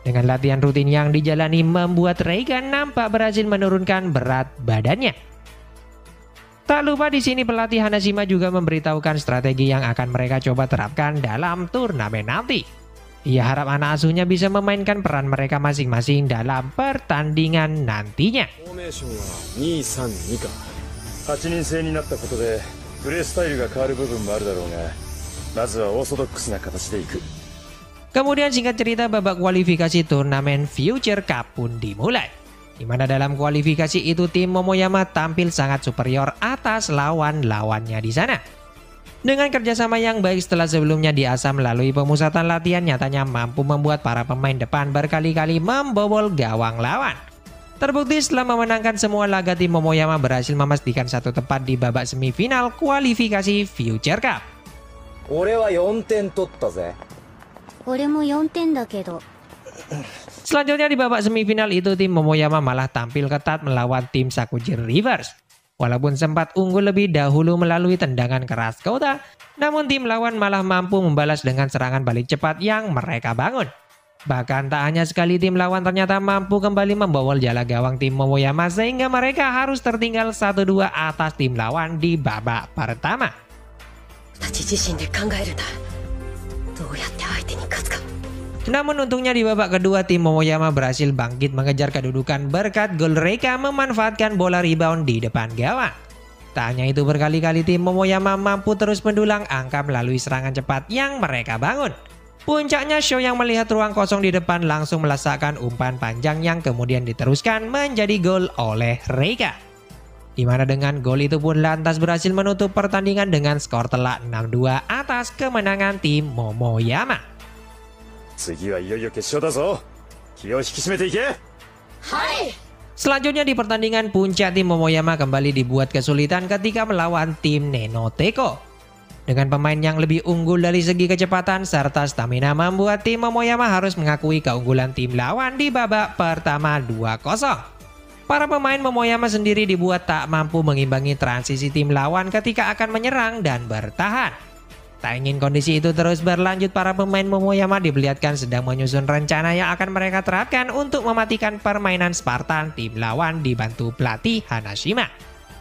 Dengan latihan rutin yang dijalani membuat Reika nampak berhasil menurunkan berat badannya. Tak lupa di sini pelatih Hanashima juga memberitahukan strategi yang akan mereka coba terapkan dalam turnamen nanti. Ia harap anak asuhnya bisa memainkan peran mereka masing-masing dalam pertandingan nantinya. 8人制になったことでプレースタイルが変わる部分もあるだろうが、まずはオーソドックスな形でいく。 Kemudian singkat cerita babak kualifikasi turnamen Future Cup pun dimulai. Di mana dalam kualifikasi itu tim Momoyama tampil sangat superior atas lawan-lawannya di sana. Dengan kerjasama yang baik setelah sebelumnya diasah melalui pemusatan latihan, nyatanya mampu membuat para pemain depan berkali-kali membobol gawang lawan. Terbukti setelah memenangkan semua laga, tim Momoyama berhasil memastikan satu tempat di babak semifinal kualifikasi Future Cup. 俺は4点取ったぜ。俺も4点だけど。 Selanjutnya di babak semifinal itu tim Momoyama malah tampil ketat melawan tim Sakujin Rivers. Walaupun sempat unggul lebih dahulu melalui tendangan keras Kota, namun tim lawan malah mampu membalas dengan serangan balik cepat yang mereka bangun. Bahkan tak hanya sekali, tim lawan ternyata mampu kembali membobol jala gawang tim Momoyama sehingga mereka harus tertinggal 1-2 atas tim lawan di babak pertama. 私自身で考えるんだ。どうやって相手に勝つか。 Namun untungnya di babak kedua tim Momoyama berhasil bangkit mengejar kedudukan berkat gol Reika memanfaatkan bola rebound di depan gawang. Tak hanya itu, berkali-kali tim Momoyama mampu terus mendulang angka melalui serangan cepat yang mereka bangun. Puncaknya Show yang melihat ruang kosong di depan langsung melesakkan umpan panjang yang kemudian diteruskan menjadi gol oleh Reika. Di mana dengan gol itu pun lantas berhasil menutup pertandingan dengan skor telak 6-2 atas kemenangan tim Momoyama. 次はいよいよ決勝だぞ。気を引き締めていけ。 Selanjutnya di pertandingan puncak, tim Momoyama kembali dibuat kesulitan ketika melawan tim Nenoteko. Dengan pemain yang lebih unggul dari segi kecepatan serta stamina membuat tim Momoyama harus mengakui keunggulan tim lawan di babak pertama 2-0. Para pemain Momoyama sendiri dibuat tak mampu mengimbangi transisi tim lawan ketika akan menyerang dan bertahan. Tak ingin kondisi itu terus berlanjut, para pemain Momoyama diperlihatkan sedang menyusun rencana yang akan mereka terapkan untuk mematikan permainan Spartan tim lawan dibantu pelatih Hanashima.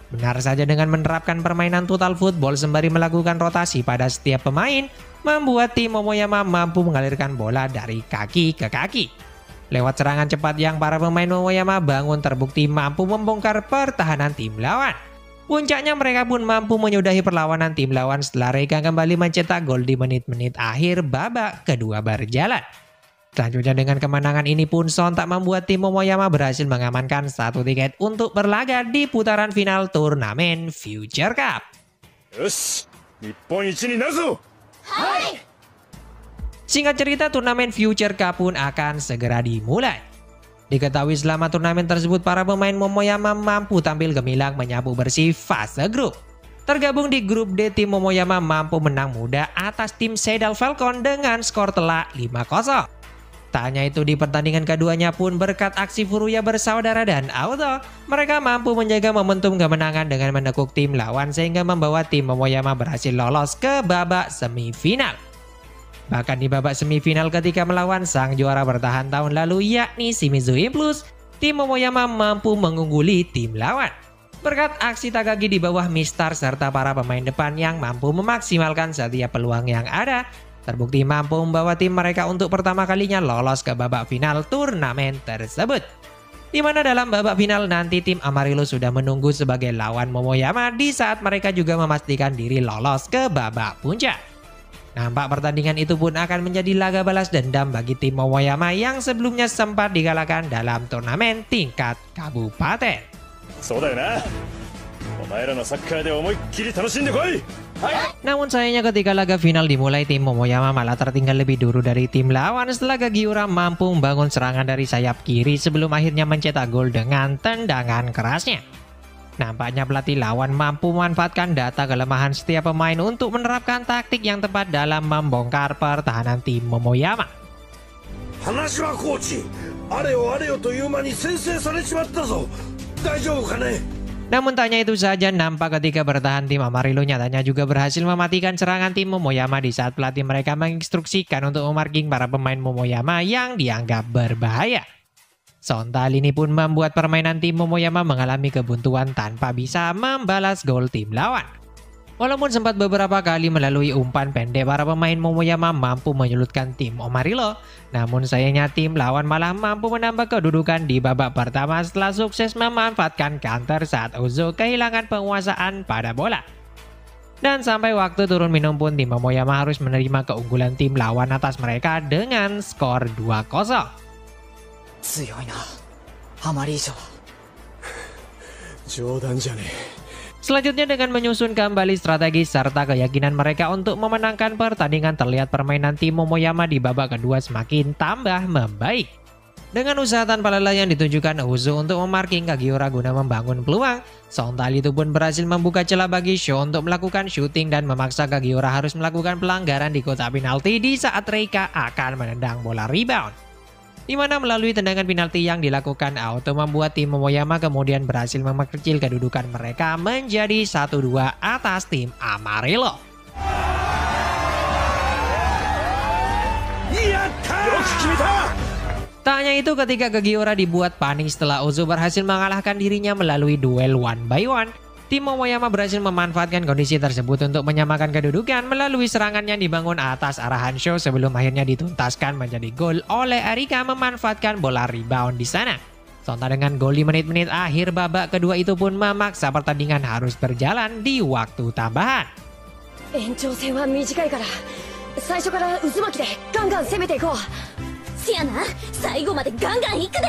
Benar saja, dengan menerapkan permainan total football sembari melakukan rotasi pada setiap pemain, membuat tim Momoyama mampu mengalirkan bola dari kaki ke kaki. Lewat serangan cepat yang para pemain Momoyama bangun terbukti mampu membongkar pertahanan tim lawan. Puncaknya mereka pun mampu menyudahi perlawanan tim lawan setelah Reika kembali mencetak gol di menit-menit akhir babak kedua berjalan. Selanjutnya dengan kemenangan ini pun sontak membuat tim Momoyama berhasil mengamankan 1 tiket untuk berlaga di putaran final turnamen Future Cup. よし、日本一になるぞ。 Singkat cerita, turnamen Future Cup pun akan segera dimulai. Diketahui selama turnamen tersebut para pemain Momoyama mampu tampil gemilang menyapu bersih fase grup. Tergabung di grup D, tim Momoyama mampu menang mudah atas tim Seidal Falcon dengan skor telak 5-0. Tak hanya itu, di pertandingan keduanya pun berkat aksi Furuya bersaudara dan Auto, mereka mampu menjaga momentum kemenangan dengan menekuk tim lawan sehingga membawa tim Momoyama berhasil lolos ke babak semifinal. Bahkan di babak semifinal ketika melawan sang juara bertahan tahun lalu yakni Shimizu Plus, tim Momoyama mampu mengungguli tim lawan. Berkat aksi Takagi di bawah Mistar serta para pemain depan yang mampu memaksimalkan setiap peluang yang ada, terbukti mampu membawa tim mereka untuk pertama kalinya lolos ke babak final turnamen tersebut. Di mana dalam babak final nanti tim Amarillo sudah menunggu sebagai lawan Momoyama di saat mereka juga memastikan diri lolos ke babak puncak. Nampak pertandingan itu pun akan menjadi laga balas dendam bagi tim Momoyama yang sebelumnya sempat dikalahkan dalam turnamen tingkat kabupaten. そうだよな。お前らのサッカーで思いっきり楽しんでこい。 Namun sayangnya ketika laga final dimulai, tim Momoyama malah tertinggal lebih dulu dari tim lawan setelah Kagiura mampu membangun serangan dari sayap kiri sebelum akhirnya mencetak gol dengan tendangan kerasnya. Nampaknya pelatih lawan mampu memanfaatkan data kelemahan setiap pemain untuk menerapkan taktik yang tepat dalam membongkar pertahanan tim Momoyama. 話はコーチ、あれよあれよという間に先制されちまったぞ。大丈夫かね。 Namun tanya itu saja, nampak ketika bertahan tim Amarillo nyatanya juga berhasil mematikan serangan tim Momoyama di saat pelatih mereka menginstruksikan untuk memarking para pemain Momoyama yang dianggap berbahaya. Sontak ini pun membuat permainan tim Momoyama mengalami kebuntuan tanpa bisa membalas gol tim lawan. Walaupun sempat beberapa kali melalui umpan pendek, para pemain Momoyama mampu menyulutkan tim Amarillo. Namun sayangnya tim lawan malah mampu menambah kedudukan di babak pertama setelah sukses memanfaatkan counter saat Uzo kehilangan penguasaan pada bola. Dan sampai waktu turun minum pun tim Momoyama harus menerima keunggulan tim lawan atas mereka dengan skor 2-0. 強いなハマリーショ冗談じゃねえ。 Selanjutnya dengan menyusun kembali strategi serta keyakinan mereka untuk memenangkan pertandingan, terlihat permainan tim Momoyama di babak kedua semakin tambah membaik. Dengan usaha tanpa lelah yang ditunjukkan Uzo untuk memarking Kagiura guna membangun peluang, Sontal itu pun berhasil membuka celah bagi Sho untuk melakukan syuting dan memaksa Kagiura harus melakukan pelanggaran di kotak penalti di saat Reika akan menendang bola rebound. Di mana melalui tendangan penalti yang dilakukan Auto membuat tim Momoyama kemudian berhasil memperkecil kedudukan mereka menjadi 1-2 atas tim Amarillo. Tak hanya itu, ketika Kagiura dibuat panik setelah Uzo berhasil mengalahkan dirinya melalui duel 1-by-1, tim Momoyama berhasil memanfaatkan kondisi tersebut untuk menyamakan kedudukan melalui serangan yang dibangun atas arahan Sho sebelum akhirnya dituntaskan menjadi gol oleh Erika memanfaatkan bola rebound di sana. Sontak dengan gol di menit-menit akhir babak kedua itu pun memaksa pertandingan harus berjalan di waktu tambahan. 延長戦は短いから最初から渦巻きでガンガン攻めていこう。せやな、最後までガンガンいくで。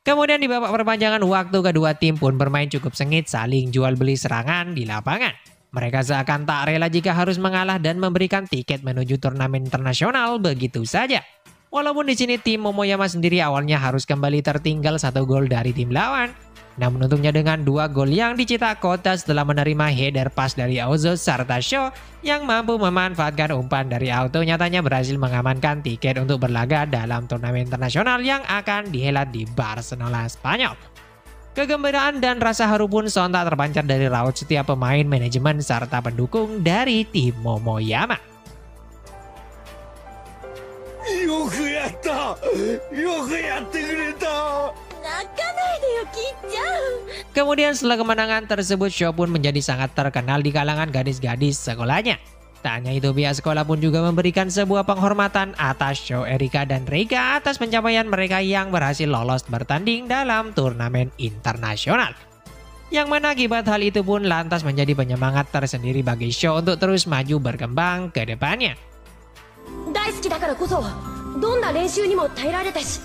Kemudian di babak perpanjangan waktu, kedua tim pun bermain cukup sengit, saling jual beli serangan di lapangan. Mereka seakan tak rela jika harus mengalah dan memberikan tiket menuju turnamen internasional begitu saja. Walaupun di sini tim Momoyama sendiri awalnya harus kembali tertinggal 1 gol dari tim lawan. Namun untungnya dengan 2 gol yang dicetak Kota setelah menerima header pass dari Aozo serta Sho yang mampu memanfaatkan umpan dari Auto, nyatanya berhasil mengamankan tiket untuk berlaga dalam turnamen internasional yang akan dihelat di Barcelona, Spanyol. Kegembiraan dan rasa haru pun sontak terpancar dari raut setiap pemain, manajemen, serta pendukung dari tim Momoyama. よくやったよくやってくれた Kemudian setelah kemenangan tersebut, Sho pun menjadi sangat terkenal di kalangan gadis-gadis sekolahnya. Tak hanya itu, pihak sekolah pun juga memberikan sebuah penghormatan atas Sho, Erika, dan Reika atas pencapaian mereka yang berhasil lolos bertanding dalam turnamen internasional. Yang mana akibat hal itu pun lantas menjadi penyemangat tersendiri bagi Sho untuk terus maju berkembang ke depannya. 大好きだからこそどんな練習にも耐えられたし、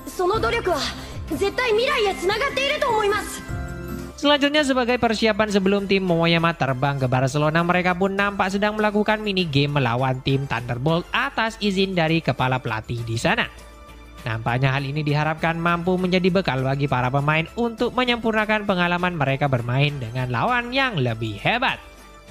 その努力は絶対未来へつながっていると思います。 Selanjutnya, sebagai persiapan sebelum tim Momoyama terbang ke Barcelona, mereka pun nampak sedang melakukan mini game melawan tim Thunderbolt atas izin dari kepala pelatih di sana. Nampaknya hal ini diharapkan mampu menjadi bekal bagi para pemain untuk menyempurnakan pengalaman mereka bermain dengan lawan yang lebih hebat.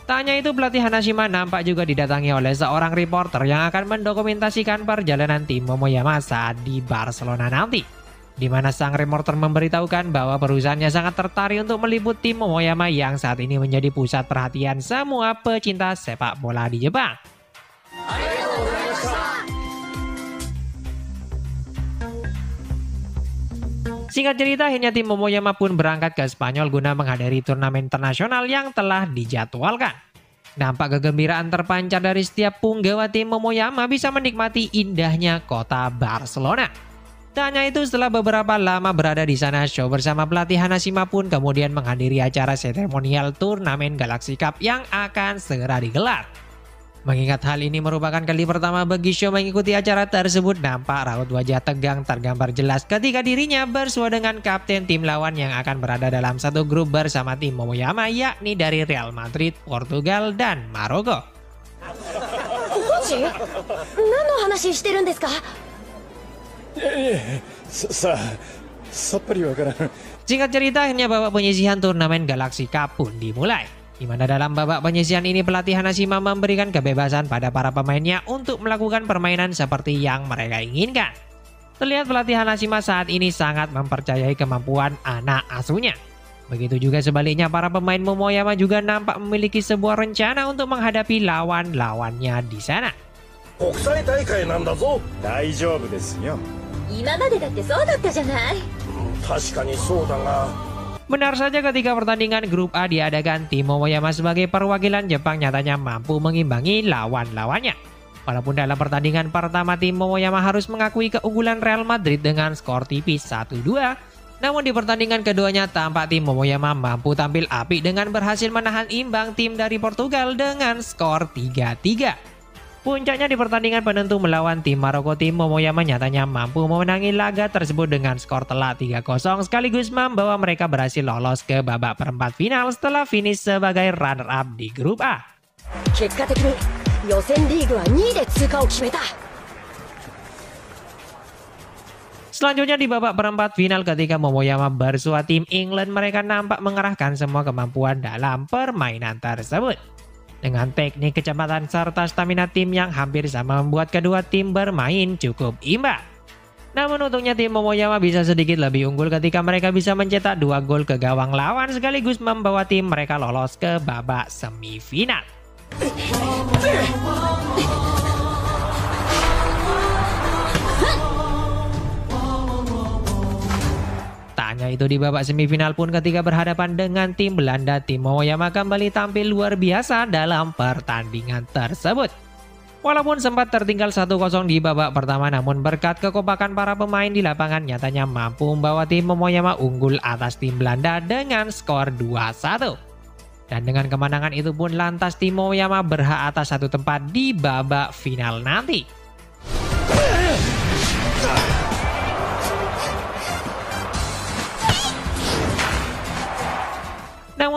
Tak hanya itu, pelatih Hanashima nampak juga didatangi oleh seorang reporter yang akan mendokumentasikan perjalanan tim Momoyama saat di Barcelona nanti. Di mana sang reporter memberitahukan bahwa perusahaannya sangat tertarik untuk meliput tim Momoyama yang saat ini menjadi pusat perhatian semua pecinta sepak bola di Jepang. Singkat cerita, akhirnya tim Momoyama pun berangkat ke Spanyol guna menghadiri turnamen internasional yang telah dijadwalkan. Nampak kegembiraan terpancar dari setiap punggawa tim Momoyama bisa menikmati indahnya kota Barcelona. Tak hanya itu, setelah beberapa lama berada di sana, Sho bersama pelatih Hanashima pun kemudian menghadiri acara seremonial turnamen Galaxy Cup yang akan segera digelar. Mengingat hal ini merupakan kali pertama bagi Sho mengikuti acara tersebut, nampak raut wajah tegang tergambar jelas ketika dirinya bersua dengan kapten tim lawan yang akan berada dalam satu grup bersama tim Momoyama, yakni dari Real Madrid, Portugal, dan Maroko. コーチ、何の話してるんですか? さっぱりわからん。 Singkat cerita, akhirnya babak penyisihan turnamen Galaxy Cup pun dimulai. Di mana dalam babak penyisihan ini pelatih Hanashima memberikan kebebasan pada para pemainnya untuk melakukan permainan seperti yang mereka inginkan. Terlihat pelatih Hanashima saat ini sangat mempercayai kemampuan anak asuhnya. Begitu juga sebaliknya, para pemain Momoyama juga nampak memiliki sebuah rencana untuk menghadapi lawan-lawannya di sana. 国際大会なんだぞ。大丈夫ですよ。今までだってそうだったじゃない。確かにそうだが。 Benar saja, ketika pertandingan grup A diadakan, tim Momoyama sebagai perwakilan Jepang nyatanya mampu mengimbangi lawan-lawannya. Walaupun dalam pertandingan pertama tim Momoyama harus mengakui keunggulan Real Madrid dengan skor tipis 1-2, namun di pertandingan keduanya tampak tim Momoyama mampu tampil apik dengan berhasil menahan imbang tim dari Portugal dengan skor 3-3. Puncaknya di pertandingan penentu melawan tim Maroko, tim Momoyama nyatanya mampu memenangi laga tersebut dengan skor telak 3-0 sekaligus membawa mereka berhasil lolos ke babak perempat final setelah finish sebagai runner-up di grup A. 結果的に予選リーグは2位で通過を決めた。 Selanjutnya di babak perempat final, ketika Momoyama bersua tim England, mereka nampak mengerahkan semua kemampuan dalam permainan tersebut. Dengan teknik, kecepatan, serta stamina tim yang hampir sama membuat kedua tim bermain cukup imbang. Namun untungnya tim Momoyama bisa sedikit lebih unggul ketika mereka bisa mencetak 2 gol ke gawang lawan sekaligus membawa tim mereka lolos ke babak semifinal. Hanya itu, di babak semifinal pun ketika berhadapan dengan tim Belanda, tim Momoyama kembali tampil luar biasa dalam pertandingan tersebut. Walaupun sempat tertinggal 1-0 di babak pertama, namun berkat kekompakan para pemain di lapangan nyatanya mampu membawa tim Momoyama unggul atas tim Belanda dengan skor 2-1. Dan dengan kemenangan itu pun lantas tim Momoyama berhak atas satu tempat di babak final nanti.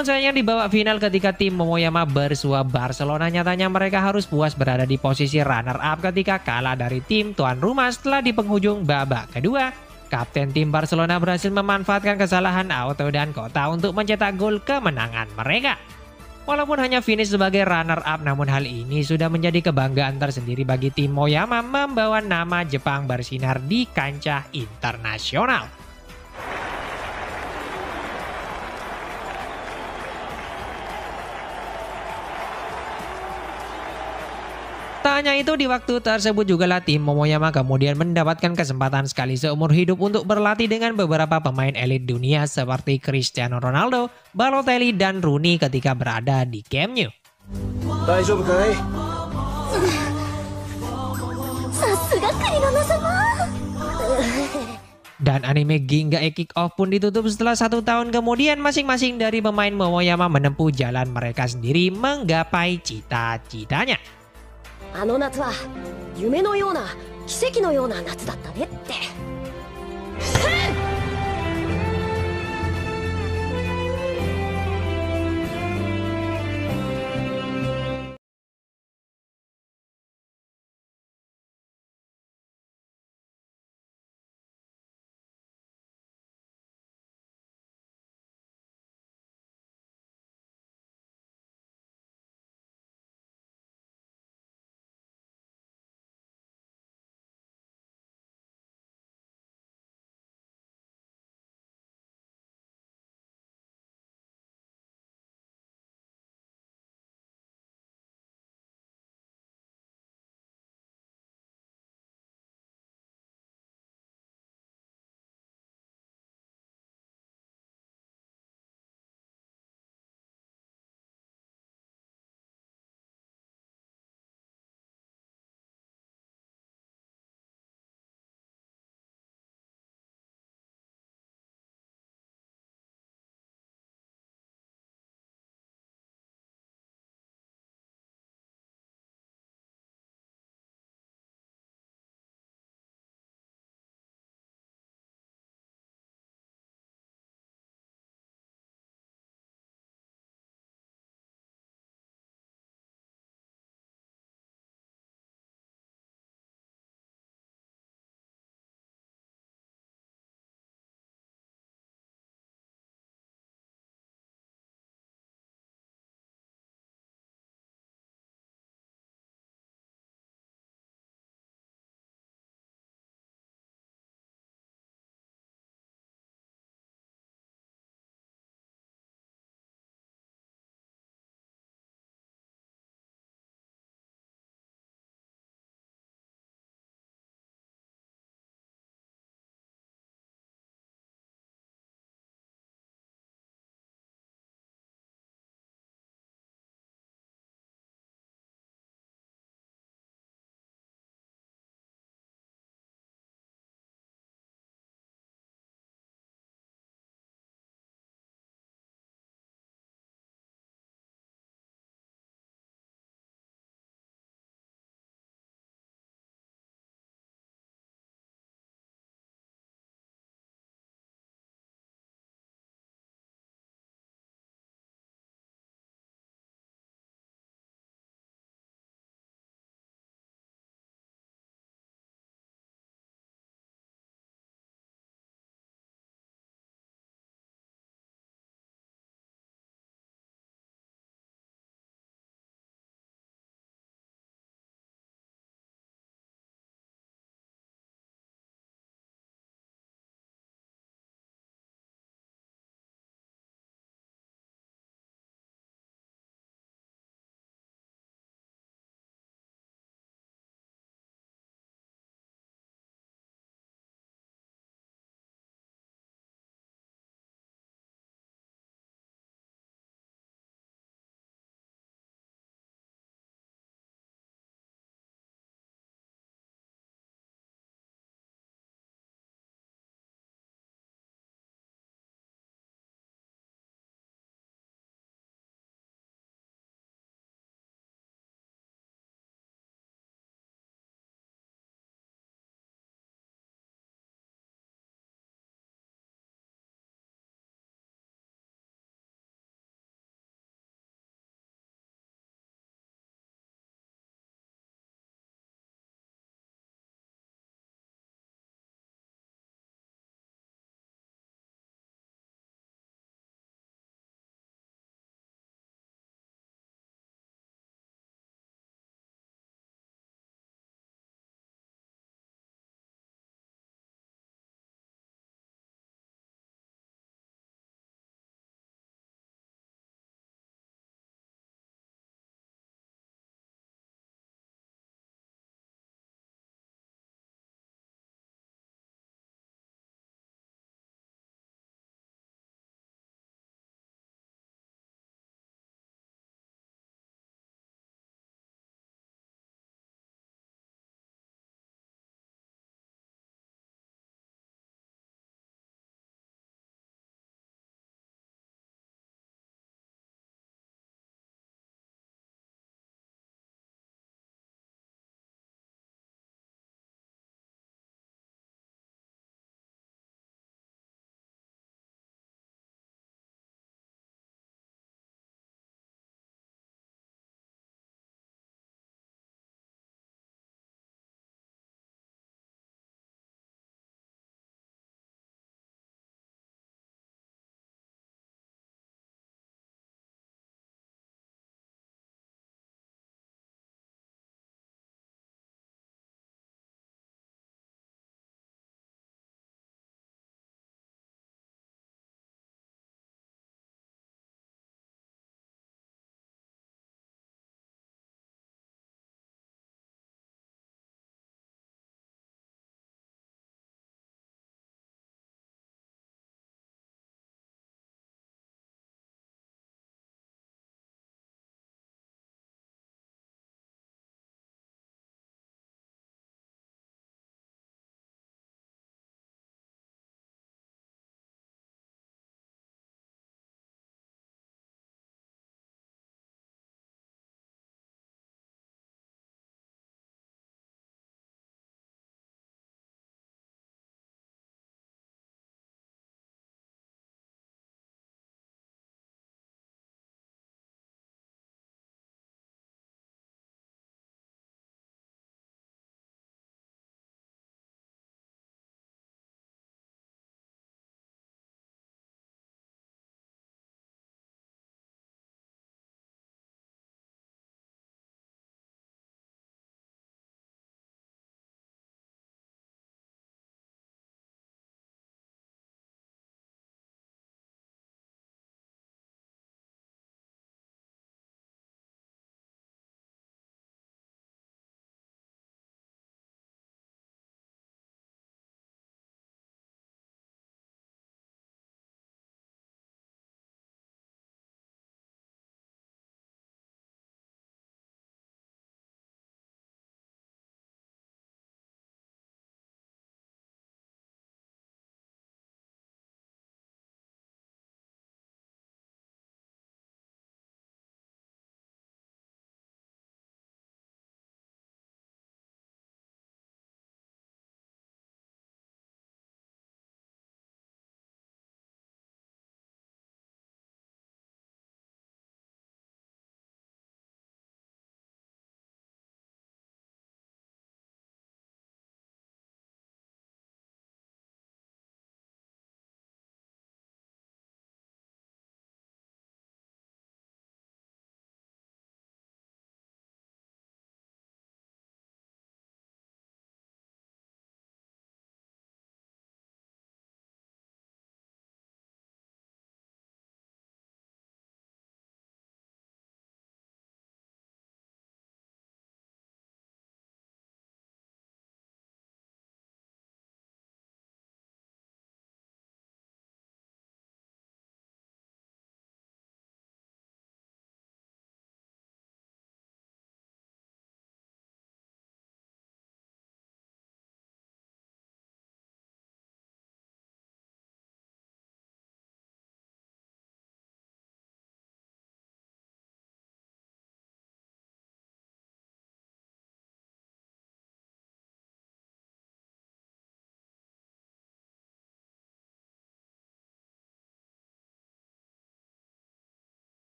Namun sayangnya di babak final ketika tim Momoyama bersua Barcelona, nyatanya mereka harus puas berada di posisi runner up ketika kalah dari tim tuan rumah setelah di penghujung babak kedua. Kapten tim Barcelona berhasil memanfaatkan kesalahan Auto dan Kota untuk mencetak gol kemenangan mereka. Walaupun hanya finish sebagai runner up, namun hal ini sudah menjadi kebanggaan tersendiri bagi tim Momoyama membawa nama Jepang bersinar di kancah internasional. Tak hanya itu, di waktu tersebut jugalah tim Momoyama kemudian mendapatkan kesempatan sekali seumur hidup untuk berlatih dengan beberapa pemain elit dunia seperti Cristiano Ronaldo, Balotelli, dan Rooney ketika berada di Camp Nou. Dan anime Ginga Kick Off pun ditutup setelah 1 tahun kemudian. Masing-masing dari pemain Momoyama menempuh jalan mereka sendiri menggapai cita-citanya. あの夏は夢のような奇跡のような夏だったねって。